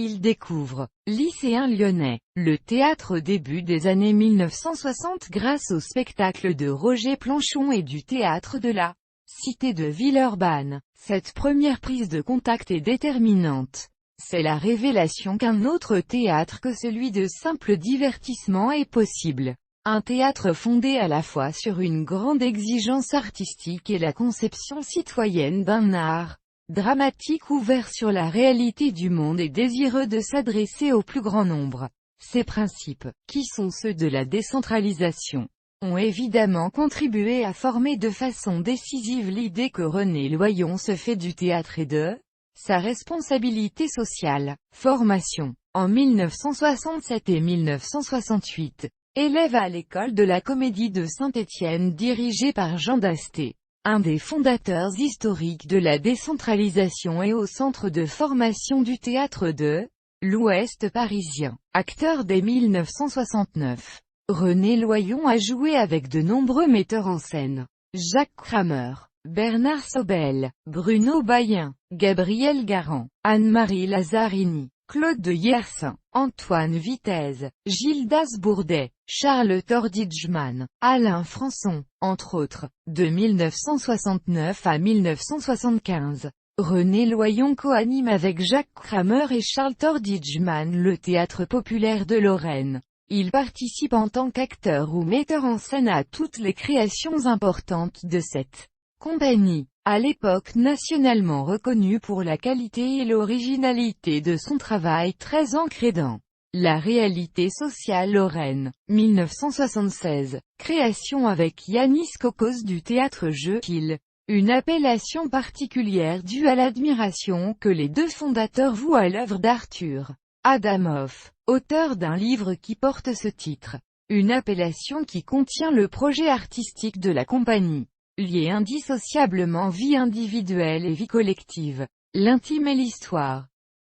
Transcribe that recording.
Il découvre, lycéen lyonnais, le théâtre au début des années 1960 grâce au spectacle de Roger Planchon et du théâtre de la Cité de Villeurbanne. Cette première prise de contact est déterminante. C'est la révélation qu'un autre théâtre que celui de simple divertissement est possible. Un théâtre fondé à la fois sur une grande exigence artistique et la conception citoyenne d'un art dramatique ouvert sur la réalité du monde et désireux de s'adresser au plus grand nombre. Ces principes, qui sont ceux de la décentralisation, ont évidemment contribué à former de façon décisive l'idée que René Loyon se fait du théâtre et de sa responsabilité sociale. Formation. En 1967 et 1968, élève à l'école de la Comédie de Saint-Étienne dirigée par Jean Dasté, un des fondateurs historiques de la décentralisation et au centre de formation du théâtre de l'Ouest parisien. Acteur dès 1969. René Loyon a joué avec de nombreux metteurs en scène. Jacques Cramer, Bernard Sobel, Bruno Bayen, Gabriel Garand, Anne-Marie Lazzarini, Claude de Yersin, Antoine Vitesse, Gildas Bourdet, Charles Tordidjman, Alain Françon, entre autres. De 1969 à 1975, René Loyon co-anime avec Jacques Cramer et Charles Tordidjman le Théâtre populaire de Lorraine. Il participe en tant qu'acteur ou metteur en scène à toutes les créations importantes de cette compagnie, à l'époque nationalement reconnue pour la qualité et l'originalité de son travail très ancré dans la réalité sociale lorraine. 1976, création avec Yanis Kokos du théâtre Jeu Kill, une appellation particulière due à l'admiration que les deux fondateurs vouent à l'œuvre d'Arthur Adamoff, auteur d'un livre qui porte ce titre. Une appellation qui contient le projet artistique de la compagnie, lié indissociablement vie individuelle et vie collective. L'intime et l'histoire.